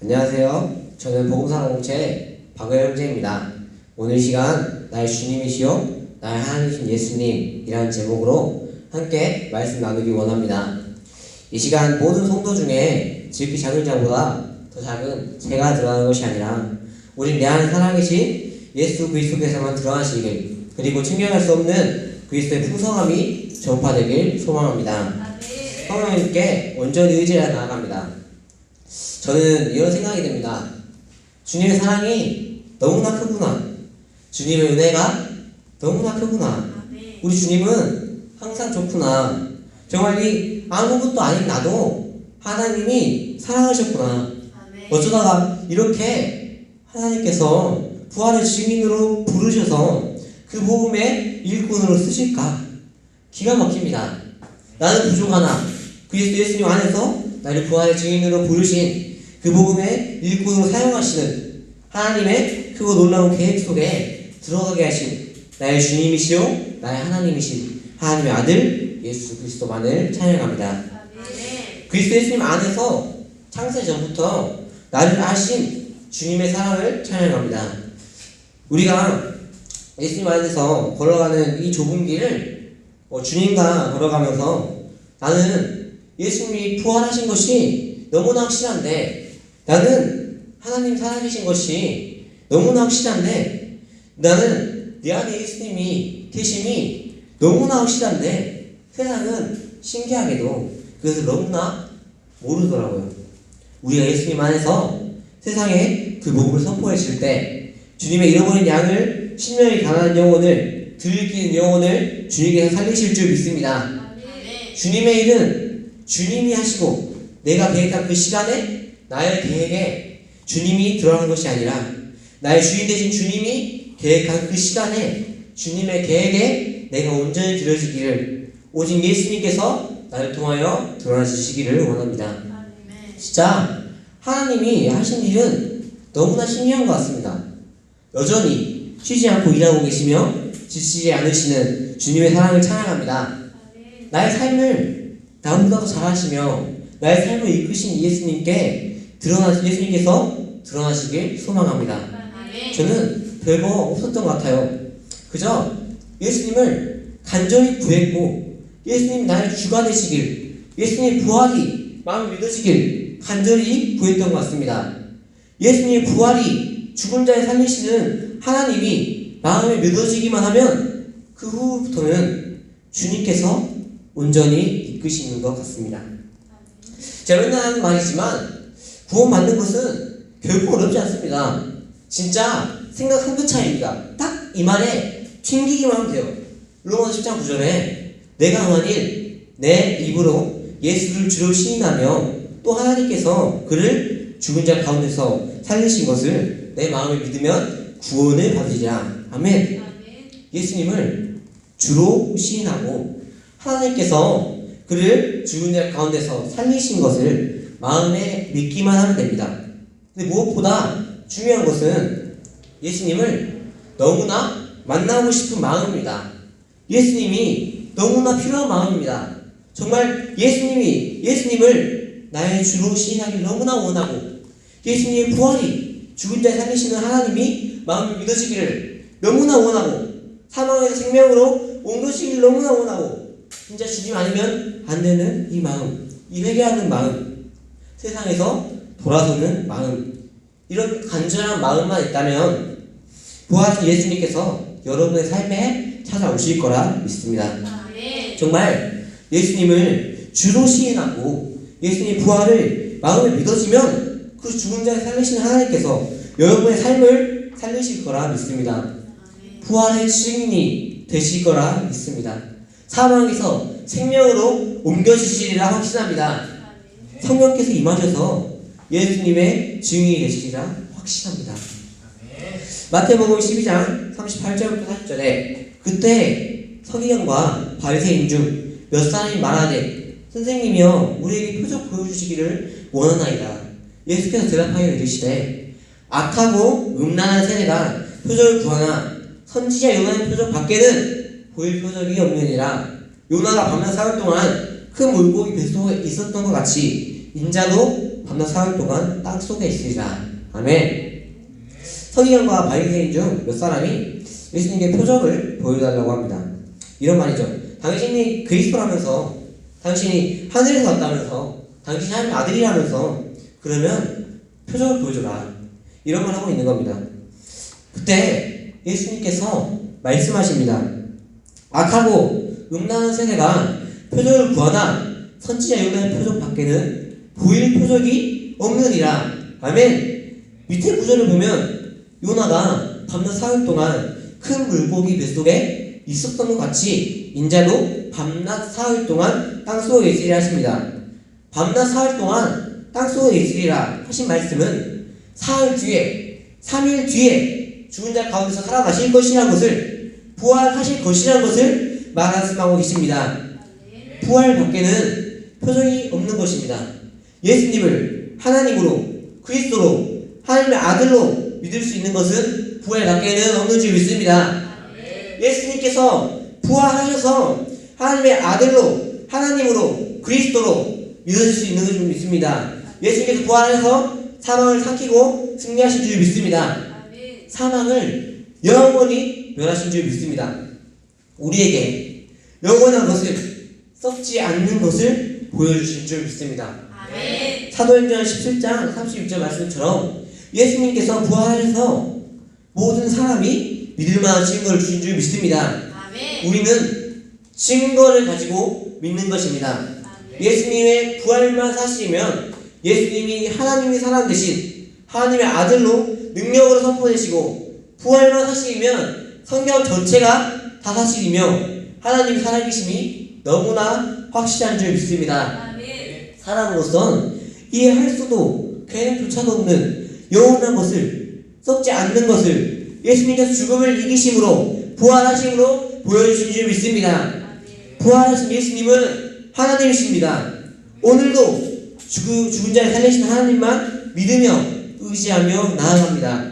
안녕하세요. 저는 복음사 공동체 박을 형제입니다. 오늘 시간 나의 주님이시요 나의 하나님이신 예수님이라는 제목으로 함께 말씀 나누기 원합니다. 이 시간 모든 성도 중에 지극히 작은 자보다 더 작은 제가 드러나는 것이 아니라 오직 내 안에 살아계신 예수 그리스도께서만 드러나시길, 그리고 챙겨갈 수 없는 그리스도의 풍성함이 전파되길 소망합니다. 성령님께 온전히 의지하여 나아갑니다. 저는 이런 생각이 듭니다. 주님의 사랑이 너무나 크구나. 주님의 은혜가 너무나 크구나. 우리 주님은 항상 좋구나. 정말 이 아무것도 아닌 나도 하나님이 사랑하셨구나. 어쩌다가 이렇게 하나님께서 부활의 증인으로 부르셔서 그 복음의 일꾼으로 쓰실까? 기가 막힙니다. 나는 부족하나 그리스도 예수님 안에서 나를 부활의 증인으로 부르신 그 복음의 일꾼으로 사용하시는 하나님의 크고 놀라운 계획 속에 들어가게 하신 나의 주님이시요 나의 하나님이신 하나님의 아들 예수 그리스도만을 찬양합니다. 그리스도 예수님 안에서 창세 전부터 나를 아신 주님의 사랑을 찬양합니다. 우리가 예수님 안에서 걸어가는 이 좁은 길을 주님과 걸어가면서 나는 예수님이 부활하신 것이 너무나 확실한데, 나는 하나님 살아계신 것이 너무나 확실한데, 나는 내 안에 예수님이 계심이 너무나 확실한데 세상은 신기하게도 그것을 너무나 모르더라고요. 우리가 예수님 안에서 세상에 그 복음을 선포했을 때 주님의 잃어버린 양을 신명이 가난한 영혼을 들키는 영혼을 주님께서 살리실 줄 믿습니다. 주님의 일은 주님이 하시고 내가 계획한 그 시간에 나의 계획에 주님이 들어가는 것이 아니라 나의 주인 되신 주님이 계획한 그 시간에 주님의 계획에 내가 온전히 들어지기를 오직 예수님께서 나를 통하여 드러나주시기를 원합니다. 진짜 하나님이 하신 일은 너무나 신기한 것 같습니다. 여전히 쉬지 않고 일하고 계시며 지치지 않으시는 주님의 사랑을 찬양합니다. 나의 삶을 나보다도 잘하시며 나의 삶을 이끄신 예수님께서 드러나시길 소망합니다. 저는 별거 없었던 것 같아요. 그저 예수님을 간절히 구했고 예수님 나의 주가 되시길, 예수님의 부활이 마음을 믿어지길 간절히 구했던 것 같습니다. 예수님의 부활이 죽은 자를 살리시는 하나님이 마음에 믿어지기만 하면 그 후부터는 주님께서 온전히 이끄시는 것 같습니다. 제가 맨날 하는 말이지만 구원받는 것은 결코 어렵지 않습니다. 진짜 생각 한 끗 차이입니다. 딱 이 말에 튕기기만 하면 돼요. 로마서 10장 9절에 내가 만일 내 입으로 예수를 주로 시인하며 또 하나님께서 그를 죽은 자 가운데서 살리신 것을 내 마음에 믿으면 구원을 받으리라. 아멘. 예수님을 주로 시인하고 하나님께서 그를 죽은 자 가운데서 살리신 것을 마음에 믿기만 하면 됩니다. 근데 무엇보다 중요한 것은 예수님을 너무나 만나고 싶은 마음입니다. 예수님이 너무나 필요한 마음입니다. 정말 예수님을 나의 주로 시인하기를 너무나 원하고 예수님의 부활이 죽은 자 살리시는 하나님이 마음을 믿어지기를 너무나 원하고 사망에서 생명으로 옮겨지기를 너무나 원하고 진짜 주님 아니면 안 되는 이 마음, 이 회개하는 마음, 세상에서 돌아서는 마음, 이런 간절한 마음만 있다면 부활하신 예수님께서 여러분의 삶에 찾아오실 거라 믿습니다. 정말 예수님을 주로 시인하고 예수님 부활을 마음에 믿어지면 그 죽은 자를 살리시는 하나님께서 여러분의 삶을 살리실 거라 믿습니다. 부활의 증인이 되실 거라 믿습니다. 사망에서 생명으로 옮겨지시리라 확신합니다. 성령께서 임하셔서 예수님의 증인이 되시리라 확신합니다. 마태복음 12장 38절부터 40절에 그때 서기관과 바리새인 중 몇 사람이 말하되 선생님이여 우리에게 표적 보여주시기를 원하나이다. 예수께서 대답하여 이르시되 악하고 음란한 세대가 표적을 구하나 선지자 요나의 표적 밖에는 보일 표적이 없느니라. 요나가 밤낮 사흘 동안 큰 물고기 뱃속에 있었던 것 같이 인자도 밤낮 사흘 동안 땅 속에 있으리라. 아멘. 서기관과 바리새인 중 몇 사람이 예수님께 표적을 보여달라고 합니다. 이런 말이죠. 당신이 그리스도라면서, 당신이 하늘에서 왔다면서, 당신이 하나님의 아들이라면서, 그러면 표적을 보여줘라. 이런 말 하고 있는 겁니다. 그때 예수님께서 말씀하십니다. 악하고 음란한 세대가 표적을 구하나 선지자 요나의 표적 밖에는 보일 표적이 없느니라. 아멘. 밑에 구절을 보면 요나가 밤낮 사흘 동안 큰 물고기 뱃속에 있었던 것 같이 인자도 밤낮 사흘 동안 땅속에 있으리라 하십니다. 밤낮 사흘 동안 땅속에 있으리라 하신 말씀은 사흘 뒤에, 3일 뒤에 죽은 자 가운데서 살아나실 것이라는 것을, 부활하실 것이라는 것을 말씀하고 계십니다. 부활 밖에는 표적이 없는 것입니다. 예수님을 하나님으로, 그리스도로, 하나님의 아들로 믿을 수 있는 것은 부활 밖에는 없는 줄 믿습니다. 예수님께서 부활하셔서 하나님의 아들로, 하나님으로, 그리스도로 믿어질 수 있는 줄 믿습니다. 예수님께서 부활해서 사망을 삼키고 승리하신 줄 믿습니다. 사망을 영원히 멸하신 줄 믿습니다. 우리에게 영원한 것을, 썩지 않는 것을 보여주신 줄 믿습니다. 사도행전 17장 36절 말씀처럼 예수님께서 부활해서 모든 사람이 믿을 만한 증거를 주신 줄 믿습니다. 우리는 증거를 가지고 믿는 것입니다. 예수님의 부활만 사실이면 예수님이 하나님의 사람 되신 하나님의 아들로 능력으로 선포되시고, 부활만 사실이면 성경 전체가 다 사실이며 하나님의 살아계심이 너무나 확실한 줄 믿습니다. 사람으로선 이해할 수도 계획조차도 없는 영원한 것을, 썩지 않는 것을 예수님께서 죽음을 이기심으로, 부활하심으로 보여주신 줄 믿습니다. 부활하신 예수님은 하나님이십니다. 오늘도 죽은 자를 살리신 하나님만 믿으며 의지하며 나아갑니다.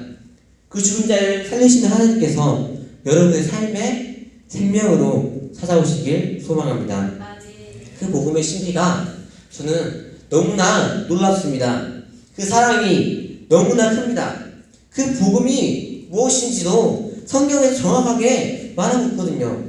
그 죽은 자를 살리시는 하나님께서 여러분의 삶의 생명으로 찾아오시길 소망합니다. 그 복음의 신비가 저는 너무나 놀랍습니다. 그 사랑이 너무나 큽니다. 그 복음이 무엇인지도 성경에서 정확하게 말하고 있거든요.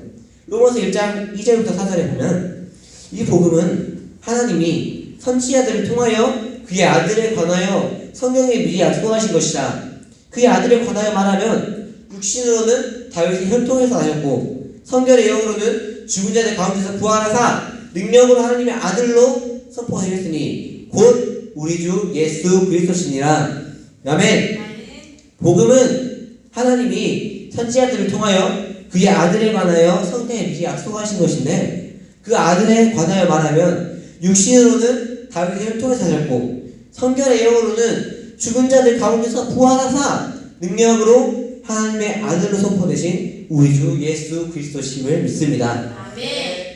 로마서 1장 2절부터 4절에 보면 이 복음은 하나님이 선지자들을 통하여 그의 아들에 관하여 성경에 미리 약속하신 것이라. 그의 아들에 관하여 말하면 육신으로는 다윗의 혈통에서 나셨고 성결의 영으로는 죽은 자들 가운데서 부활하사 능력으로 하나님의 아들로 선포하셨으니 곧 우리 주 예수 그리스도시니라. 아멘. 복음은 하나님이 선지자들을 통하여 그의 아들에 관하여 성경에 미리 약속하신 것인데, 그 아들에 관하여 말하면 육신으로는 다윗의 혈통에서 나셨고 성결의 영으로는 죽은 자들 가운데서 부활하사 능력으로 하나님의 아들로 선포되신 우리 주 예수 그리스도심을 믿습니다.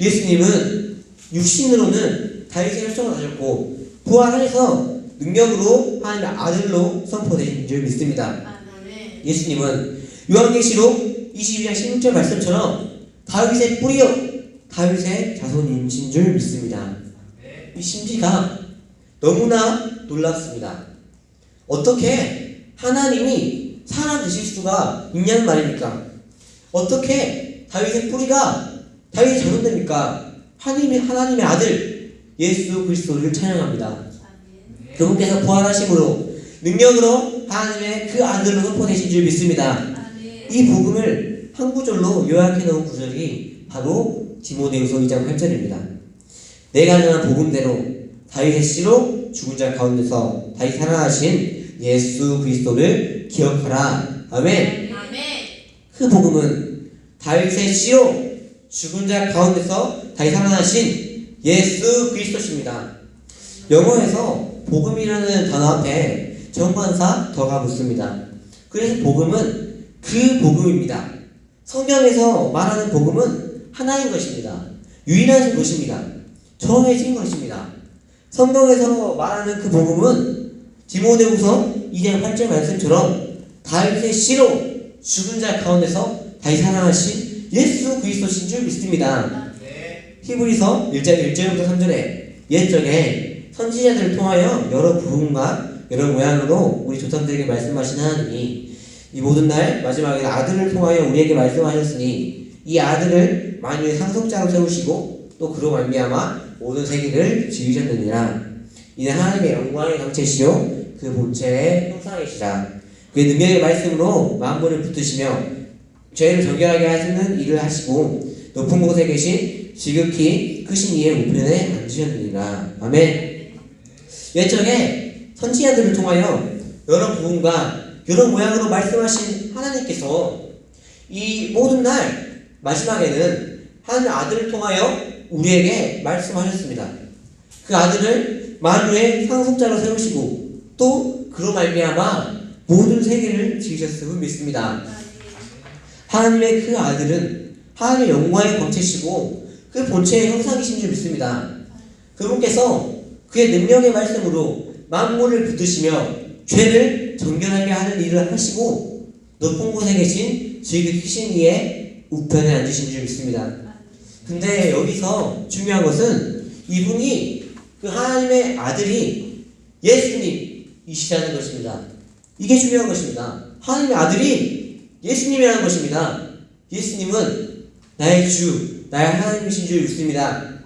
예수님은 육신으로는 다윗의 혈통을 가졌고 부활해서 능력으로 하나님의 아들로 선포되신 줄 믿습니다. 예수님은 요한계시록 22장 16절 말씀처럼 다윗의 뿌리요 다윗의 자손이신 줄 믿습니다. 이 신비가 너무나 놀랍습니다. 어떻게 하나님이 사람 되실 수가 있냐는 말입니까? 어떻게 다윗의 뿌리가 다윗의 자손됩니까? 하나님의 아들 예수 그리스도를 찬양합니다. 그분께서 부활하심으로 능력으로 하나님의 그 아들로 선포되신 줄 믿습니다. 이 복음을 한 구절로 요약해 놓은 구절이 바로 디모데후서 2장 8절입니다. 내가 전한 복음대로 다윗의 씨로 죽은 자 가운데서 다시 살아나신 예수 그리스도를 기억하라. 아멘. 그 복음은 다윗의 씨로 죽은 자 가운데서 다시 살아나신 예수 그리스도십니다. 영어에서 복음이라는 단어 앞에 정관사 더가 붙습니다. 그래서 복음은 그 복음입니다. 성경에서 말하는 복음은 하나인 것입니다. 유일한 것입니다. 정해진 것입니다. 성경에서 말하는 그 복음은 디모데후서 2장 8절 말씀처럼 다윗의 씨로 죽은 자 가운데서 다시 살아나신 예수 그리스도신 줄 믿습니다. 히브리서 1장 1절부터 3절에 옛적에 선지자들을 통하여 여러 부분과 여러 모양으로 우리 조상들에게 말씀하신 하나님이 이 모든 날 마지막에 아들을 통하여 우리에게 말씀하셨으니 이 아들을 만유의 상속자로 세우시고 또 그로 말미암아 모든 세계를 지으셨느니라. 이는 하나님의 영광의 강체시요 그 본체의 형상이시라. 그의 능력의 말씀으로 만물을 붙드시며 죄를 정결하게 하시는 일을 하시고 높은 곳에 계신 지극히 크신 이의 우편에 앉으셨느니라. 아멘. 옛적에 선지자들을 통하여 여러 부분과 여러 모양으로 말씀하신 하나님께서 이 모든 날 마지막에는 하나님의 아들을 통하여 우리에게 말씀하셨습니다. 그 아들을 만유의 상속자로 세우시고 또 그로 말미암아 모든 세계를 지으셨음을 믿습니다. 하나님의 그 아들은 하나님의 영광의 권체시고 그 본체의 형상이신 줄 믿습니다. 그분께서 그의 능력의 말씀으로 만물을 붙드시며 죄를 정결하게 하는 일을 하시고 높은 곳에 계신 지극히 크신 이의 우편에 앉으신 줄 믿습니다. 근데 여기서 중요한 것은 이분이 그 하나님의 아들이 예수님이시라는 것입니다. 이게 중요한 것입니다. 하나님의 아들이 예수님이라는 것입니다. 예수님은 나의 주, 나의 하나님이신 줄 믿습니다.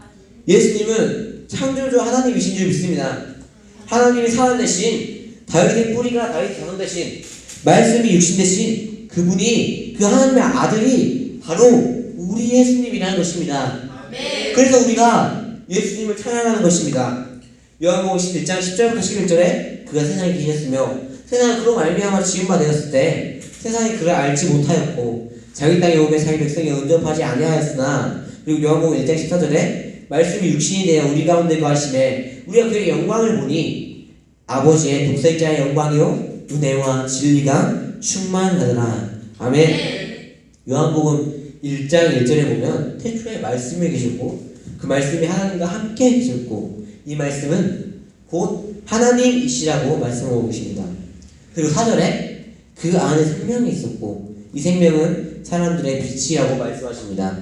예수님은 창조주 하나님이신 줄 믿습니다. 하나님이 살아내신 다윗의 뿌리가 다윗의 자손 되신 말씀이 육신 되신 그분이 그 하나님의 아들이 바로 우리 예수님이라는 것입니다. 그래서 우리가 예수님을 찬양하는 것입니다. 요한복음 1장 10절부터 11절에 그가 세상에 계셨으며 세상은 그로 말미암아 지은 바 되었을 때 세상이 그를 알지 못하였고 자기 땅에 오매 자기 백성이 온전하지 아니하였으나 그리고 요한복음 1장 14절에 말씀이 육신이 되어 우리 가운데 거하심에 우리가 그의 영광을 보니 아버지의 독생자의 영광이요 은혜와 진리가 충만하더라. 아멘. 요한복음 1장 1절에 보면 태초에 말씀이 계셨고 그 말씀이 하나님과 함께 계셨고 이 말씀은 곧 하나님이시라고 말씀하고 계십니다. 그리고 4절에 그 안에 생명이 있었고 이 생명은 사람들의 빛이라고 말씀하십니다.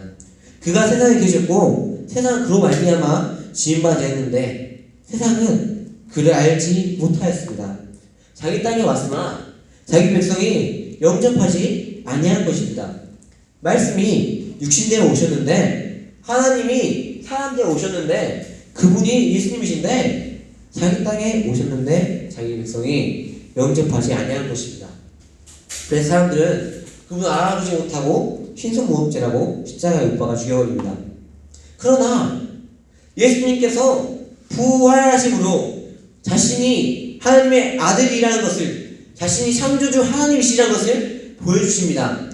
그가 세상에 계셨고 세상은 그로 말미암아 지은 바 되었는데 세상은 그를 알지 못하였습니다. 자기 땅에 왔으나 자기 백성이 영접하지 아니한 것입니다. 말씀이 육신되어 오셨는데 하나님이 사람되어 오셨는데 그분이 예수님이신데 자기 땅에 오셨는데 자기 백성이 영접하지 아니한 것입니다. 그래서 사람들은 그분을 알아보지 못하고 신성모독죄라고 십자가에 못 박아 죽여버립니다. 그러나 예수님께서 부활하심으로 자신이 하나님의 아들이라는 것을 자신이 창조주 하나님이시라는 것을 보여주십니다.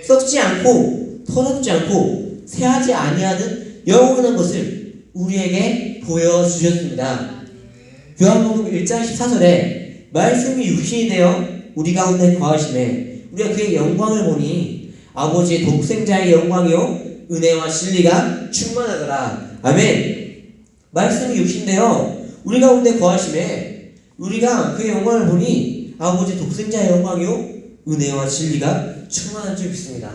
썩지 않고 더럽지 않고 새하지 아니하는 영원한 것을 우리에게 보여주셨습니다. 요한복음 1장 14절에 말씀이 육신이 되어 우리 가운데 거하심에 우리가 그의 영광을 보니 아버지의 독생자의 영광이요 은혜와 진리가 충만하더라. 아멘. 말씀이 육신되어 우리 가운데 거하심에 우리가 그의 영광을 보니 아버지 독생자의 영광이요 은혜와 진리가 충만한 줄 믿습니다.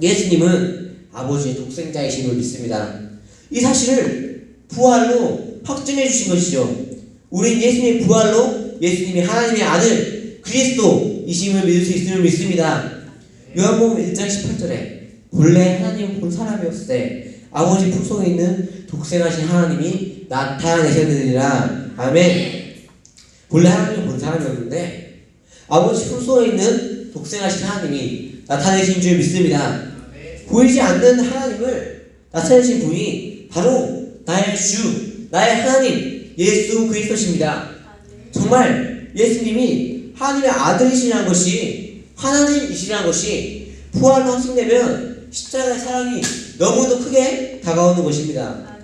예수님은 아버지의 독생자이신 걸 믿습니다. 이 사실을 부활로 확증해 주신 것이죠. 우리는 예수님의 부활로 예수님이 하나님의 아들 그리스도이심을 믿을 수 있음을 믿습니다. 요한복음 1장 18절에 본래 하나님은 본 사람이었을 때 아버지 품속에 있는 독생하신 하나님이 나타내셨느니라. 아멘. 본래 하나님은 본 사람이었는데 아버지 품속에 있는 독생하신 하나님이 나타내신 줄 믿습니다. 보이지 않는 하나님을 나타내신 분이 바로 나의 주, 나의 하나님 예수 그리스도십니다. 정말 예수님이 하나님의 아들이시라는 것이 하나님이시라는 것이 부활로 확증되면 십자가의 사랑이 너무도 크게 다가오는 것입니다.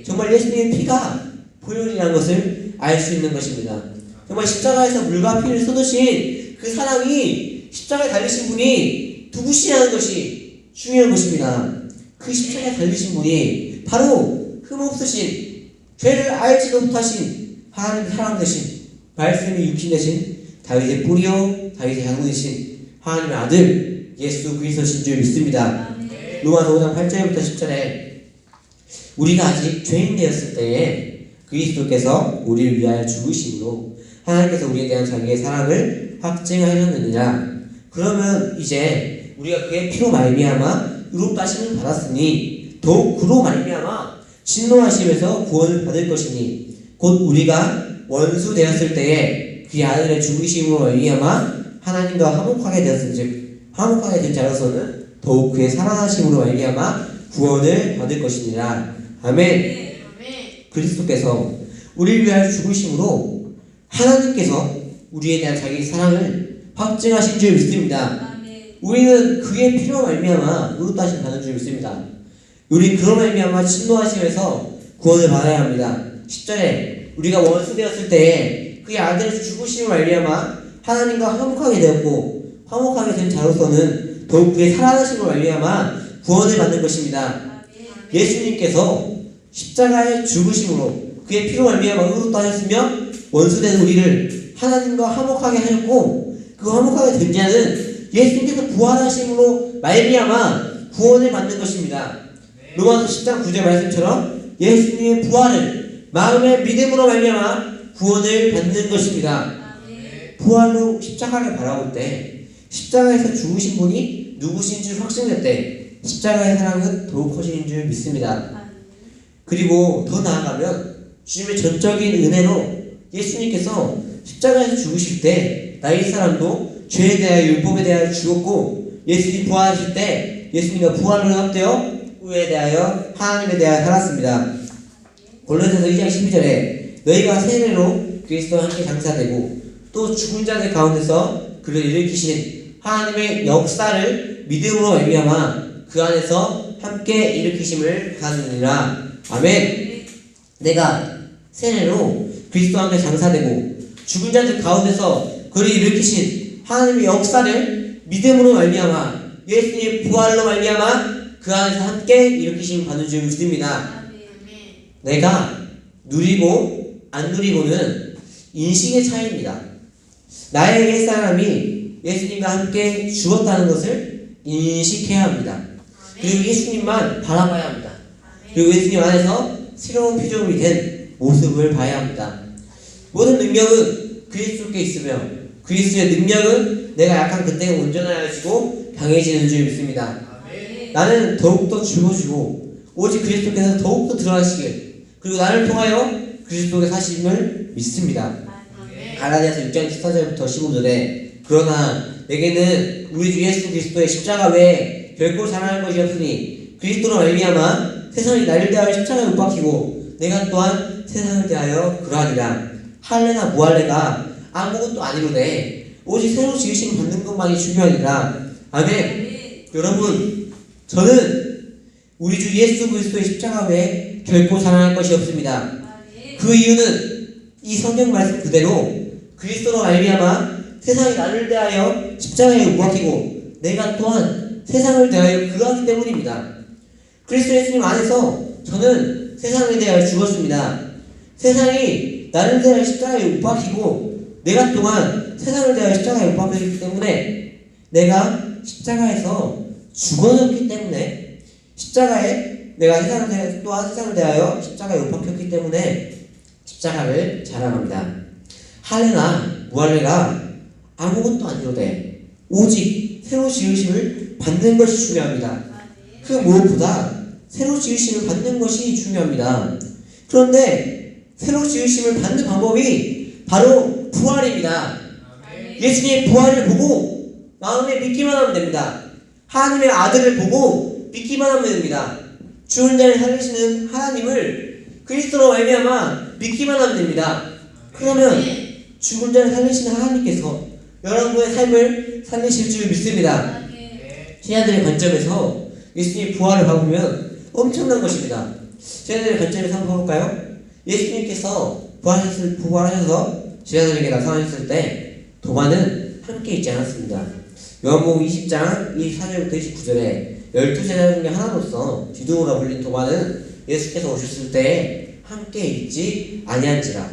정말 예수님의 피가 보혈이라는 것을 알 수 있는 것입니다. 정말 십자가에서 물과 피를 쏟으신 그 사랑이 십자가에 달리신 분이 누구시라는 것이 중요한 것입니다. 그 십자가에 달리신 분이 바로 흠없으신 죄를 알지도 못하신 하나님의 사랑 되신 말씀이 육신 되신 다윗의 뿌리요 다윗의 자손 되신 하나님의 아들 예수 그리스도신 줄 믿습니다. 로마서 5장 8절부터 10절에 우리가 아직 죄인 되었을 때에 그리스도께서 우리를 위하여 죽으심으로 하나님께서 우리에 대한 자기의 사랑을 확증하셨느니라. 그러면 이제 우리가 그의 피로 말미암아 의롭다 하심을 받았으니 더욱 그로 말미암아 진노하심에서 구원을 받을 것이니 곧 우리가 원수 되었을 때에 그의 아들의 죽으심으로 말미암아 하나님과 화목하게 되었은즉 화목하게 된 자로서는 더욱 그의 살아나심으로 말미암아 구원을 받을 것이니라. 아멘. 그리스도께서 우리를 위하여 죽으심으로 하나님께서 우리에 대한 자기 사랑을 확증하신 줄 믿습니다. 우리는 그의 피로 말미암아 의롭다 하심 받는 줄 믿습니다. 우리 그로 말미암아 진노하심에서 구원을 받아야 합니다. 10절에 우리가 원수 되었을 때에 그의 아들의 죽으심을 말미암아 하나님과 화목하게 되었고 화목하게 된 자로서는 더욱 그의 살아나심을 말미암아 구원을 받는 것입니다. 예수님께서 십자가의 죽으심으로 그의 피로 말미암아 의롭다 하셨으며 원수된 우리를 하나님과 화목하게 하셨고 그 화목하게 된 자는 예수님께서 부활하심으로 말미암아 구원을 받는 것입니다. 로마서 10장 9절 말씀처럼 예수님의 부활을 마음의 믿음으로 말미암아 구원을 받는 것입니다. 부활로 십자가를 바라볼 때 십자가에서 죽으신 분이 누구신 줄 확신될 때 십자가의 사랑은 더욱 커지는 줄 믿습니다. 그리고 더 나아가면 주님의 전적인 은혜로 예수님께서 십자가에서 죽으실 때 나의 사람도 죄에 대하여 율법에 대하여 죽었고 예수님 부활하실 때 예수님과 부활로 합되어 후에 대하여 하나님에 대하여 살았습니다. 골로새서 2장 12절에 너희가 세례로 그리스도와 함께 장사되고 또 죽은 자들 가운데서 그를 일으키신 하나님의 역사를 믿음으로 말미암아 그 안에서 함께 일으키심을 받느니라. 아멘. 내가 세례로 그리스도와 함께 장사되고 죽은 자들 가운데서 그를 일으키신 하나님의 역사를 믿음으로 말미암아 예수님의 부활로 말미암아 그 안에서 함께 일으키심을 받는 줄 믿습니다. 내가 누리고 안 누리고는 인식의 차이입니다. 나의 옛사람이 예수님과 함께 죽었다는 것을 인식해야 합니다. 그리고 예수님만 바라봐야 합니다. 그리고 예수님 안에서 새로운 피조물이 된 모습을 봐야 합니다. 모든 능력은 그리스도께 있으며 그리스도의 능력은 내가 약한 그때가 온전하여지고 강해지는 줄 믿습니다. 나는 더욱더 죽어지고 오직 그리스도께서 더욱더 드러나시길 그리고 나를 통하여 그리스도의 사심을 믿습니다. 갈라디아서 6장 14절부터 15절에 그러나 내게는 우리 주 예수 그리스도의 십자가 외에 결코 자랑할 것이 없으니 그리스도로 말미암아 세상이 나를 대하여 십자가에 못 박히고 내가 또한 세상을 대하여 그러하리라. 할례나 무할례가 아무것도 아니로되 오직 새로 지으심 받는 것만이 중요하니라. 아멘. 여러분, 저는 우리 주 예수 그리스도의 십자가 외에 결코 자랑할 것이 없습니다. 그 이유는 이 성경 말씀 그대로 그리스도로 말미암아 세상이 나를 대하여 십자가에 못 박히고 내가 또한 세상을 대하여 그러하기 때문입니다. 그리스도 예수님 안에서 저는 세상에 대하여 죽었습니다. 세상이 나를 대하여 십자가에 못 박히고 내가 또한 세상을 대하여 십자가에 못 박혔기 때문에 내가 십자가에서 죽어졌기 때문에 십자가에 내가 세상을 대하여 또한 세상을 대하여 십자가에 못 박혔기 때문에 십자가를 자랑합니다. 할례나 무할례가 아무것도 아니로되 오직 새로 지으심을 받는 것이 중요합니다. 그 무엇보다 새로 지으심을 받는 것이 중요합니다. 그런데 새로 지으심을 받는 방법이 바로 부활입니다. 예수님의 부활을 보고 마음에 믿기만 하면 됩니다. 하나님의 아들을 보고 믿기만 하면 됩니다. 죽은 자를 살리시는 하나님을 그리스도로 말미암아 믿기만 하면 됩니다. 그러면 죽은 자를 살리시는 하나님께서 여러분의 삶을 살리실 줄 믿습니다. 신자들의 관점에서 예수님의 부활을 봐보면 엄청난 것입니다. 신자들의 관점에서 한번 봐볼까요? 예수님께서 부활하셔서 제자들에게 나타나셨을 때 도마는 함께 있지 않았습니다. 요한복음 20장 24절부터 29절에 12제자 중에 하나로서 디두모라 불린 도마는 예수께서 오셨을 때 함께 있지 아니한지라.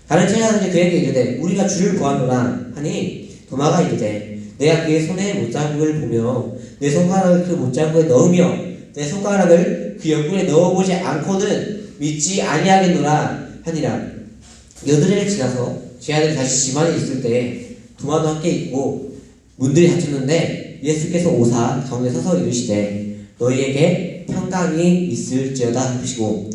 다른 제자들이 그에게 이르되 우리가 주를 구하노라 하니 도마가 이르되 내가 그의 손에 못자국을 보며 내 손가락을 그 못자국에 넣으며 내 손가락을 그 옆구리에 넣어보지 않고는 믿지 아니하겠노라. 하니라. 여드레를 지나서 제 아들이 다시 집안에 있을 때 도마도 함께 있고 문들이 닫혔는데 예수께서 오사 가운데 서서 이르시되 너희에게 평강이 있을지어다 하시고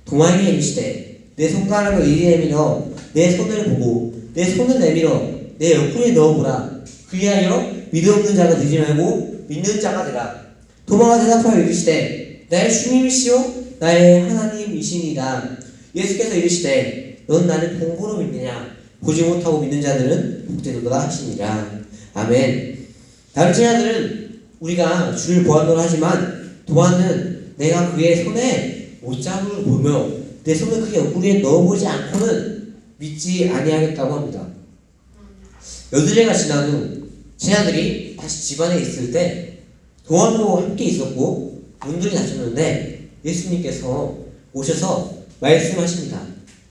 도마에게 이르시되 내 손가락을 이리 내밀어 내 손을 보고 내 손을 내밀어 내 옆구리에 넣어보라. 그리하여 믿음 없는 자가 되지 말고 믿는 자가 되라. 도마가 대답하여 이르시되 나의 주님이시요 나의 하나님이시니이다. 예수께서 이르시되 넌 나를 본고로 믿느냐? 보지 못하고 믿는 자들은 복되도다 하시니라. 아멘. 다른 제자들은 우리가 주를 보았노라 하지만 도마는 내가 그의 손에 못자국을 보며 내 손을 그의 옆구리에 넣어보지 않고는 믿지 아니하겠다고 합니다. 여드레가 지난 후 제자들이 다시 집안에 있을 때 도마도 함께 있었고 문들이 닫혔는데 예수님께서 오셔서 말씀하십니다.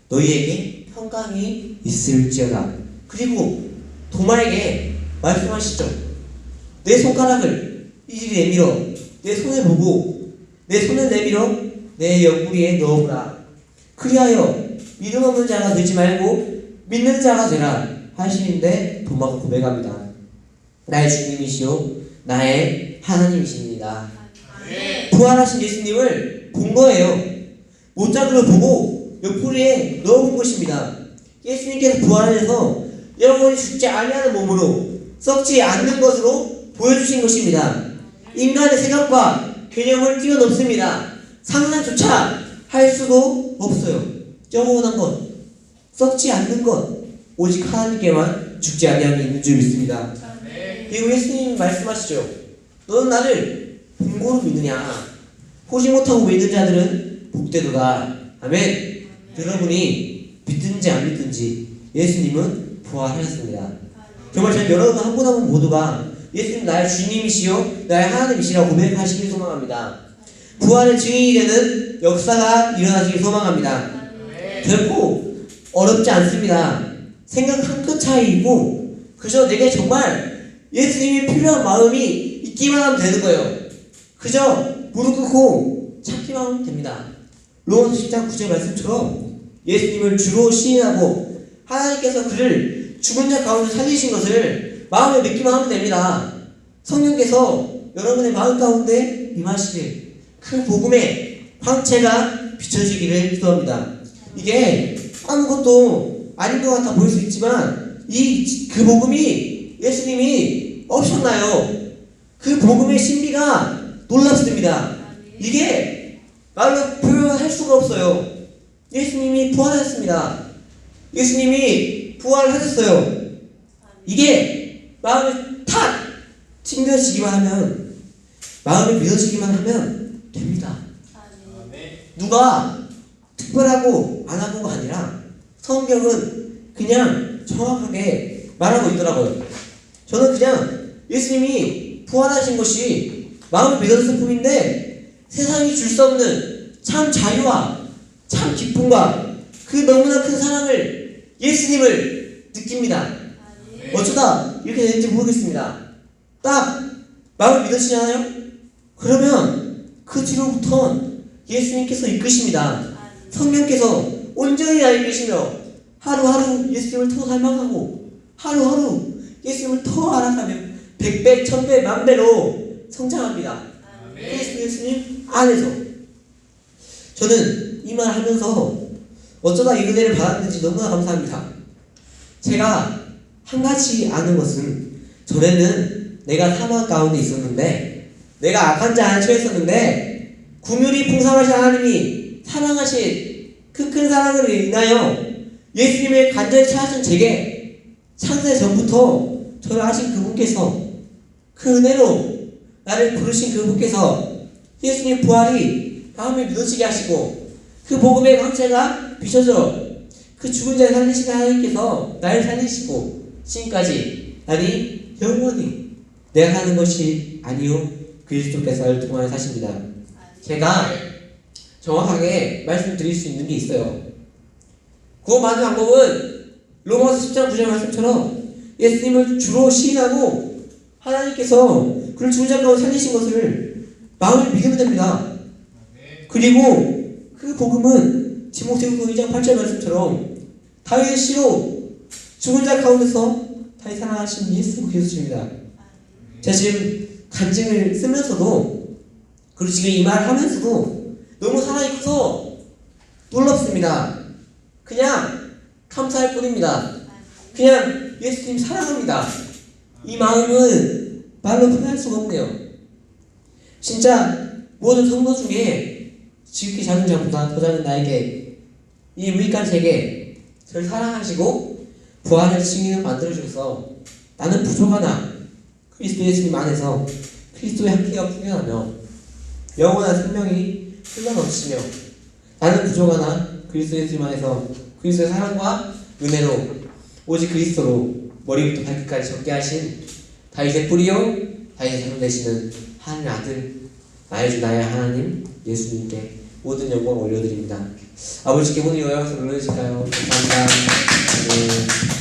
너희에게 평강이 있을지어다. 그리고 도마에게 말씀하시죠. 내 손가락을 이리 내밀어 내 손을 보고 내 손을 내밀어 내 옆구리에 넣어보라. 그리하여 믿음 없는 자가 되지 말고 믿는 자가 되라 하시는데 도마가 고백합니다. 나의 주님이시요 나의 하나님이십니다. 부활하신 예수님을 본 거예요. 못자국을 보고 옆구리에 넣어본 것입니다. 예수님께서 부활해서 영원히 죽지 아니하는 몸으로 썩지 않는 것으로 보여주신 것입니다. 인간의 생각과 개념을 뛰어넘습니다. 상상조차 할 수도 없어요. 영원한 것, 썩지 않는 것, 오직 하나님께만 죽지 아니함이 있는 줄 믿습니다. 그리고 예수님 말씀하시죠. 너는 나를 본고로 믿느냐? 보지 못하고 믿는 자들은 복되도다. 아멘. 여러분이 믿든지 안 믿든지 예수님은 부활하셨습니다. 정말 저는 여러분 한 분 한 분 모두가 예수님 나의 주님이시요 나의 하나님이시라고 고백하시길 소망합니다. 부활의 증인이 되는 역사가 일어나시길 소망합니다. 결코 어렵지 않습니다. 생각 한 끗 차이이고 그저 내게 정말 예수님이 필요한 마음이 있기만 하면 되는 거예요. 그저 무릎 꿇고 찾기만 하면 됩니다. 로마서 10장 9절 말씀처럼 예수님을 주로 시인하고 하나님께서 그를 죽은 자 가운데 살리신 것을 마음에 믿기만 하면 됩니다. 성령께서 여러분의 마음 가운데 임하시길 그 복음의 광채가 비춰지기를 기도합니다. 이게 아무것도 아닌 것 같아 보일 수 있지만 그 복음이 예수님이 엄청나요. 그 복음의 신비가 놀랍습니다. 이게 말로 표현할 수가 없어요. 예수님이 부활하셨습니다. 예수님이 부활하셨어요. 이게 마음에 탁 튕겨지기만 하면, 마음에 믿어지기만 하면 됩니다. 누가 특별하고 안 하고가 아니라 성경은 그냥 정확하게 말하고 있더라고요. 저는 그냥 예수님이 부활하신 것이 마음을 믿어졌을 뿐인데 세상이 줄 수 없는 참 자유와 참 기쁨과 그 너무나 큰 사랑을 예수님을 느낍니다. 어쩌다 이렇게 되는지 모르겠습니다. 딱 마음을 믿으시잖아요? 그러면 그 뒤로부터는 예수님께서 이끄십니다. 성령께서 온전히 나 이끄시며 하루하루 예수님을 더 닮아가고 하루하루 예수님을 더 알아가며 100배, 1000배, 만배로 성장합니다. 예수님 안에서. 저는 이 말 하면서 어쩌다 이 은혜를 받았는지 너무나 감사합니다. 제가 한 가지 아는 것은 전에는 내가 사망 가운데 있었는데 내가 악한 자 안에 처했었는데 긍휼이 풍성하신 하나님이 사랑하신 그 큰 사랑을 인하여 예수님의 간절히 찾으신 제게 창세 전부터 저를 하신 그분께서 그 은혜로 나를 부르신 그분께서 예수님 부활이 마음에 믿어지게 하시고 그 복음의 광채가 비춰져 그 죽은 자를 살리신 하나님께서 나를 살리시고 지금까지 아니 영원히 내가 하는 것이 아니요 그리스도께서 나를 통하여 사십니다. 제가 정확하게 말씀드릴 수 있는 게 있어요. 구원받는 방법은 로마서 10장 9절 말씀처럼 예수님을 주로 시인하고 하나님께서 그를 죽은 자 가운데 살리신 것을 마음을 믿으면 됩니다. 그리고 그 복음은 디모데후서 2장 8절 말씀처럼 다윗의 시로 죽은 자 가운데서 다윗 사랑하신 예수 그리스도입니다. 제가 지금 간증을 쓰면서도 그리고 지금 이 말을 하면서도 너무 사랑이 커서 놀랍습니다. 그냥 감사할 뿐입니다. 그냥 예수님 사랑합니다. 이 마음은 말로 표현할 수가 없네요. 진짜 모든 성도 중에 지극히 작은 자보다 더 작은 나에게 이 무익한 세계 저를 사랑하시고 부활의 증인을 만들어주셔서 나는 부족하나 그리스도 예수님 안에서 그리스도의 향기가 풍겨나며 영원한 생명이 흘러넘치며 나는 부족하나 그리스도 예수님 안에서 그리스도의 사랑과 은혜로 오직 그리스도로 머리부터 발끝까지 적게 하신 다윗의 뿌리요 다윗의 자손 되시는 하나님 아들 나의 주 나의 하나님 예수님께 모든 영광 올려드립니다. 아버지께 오늘 요약해서 눌러주실까요? 감사합니다. 네.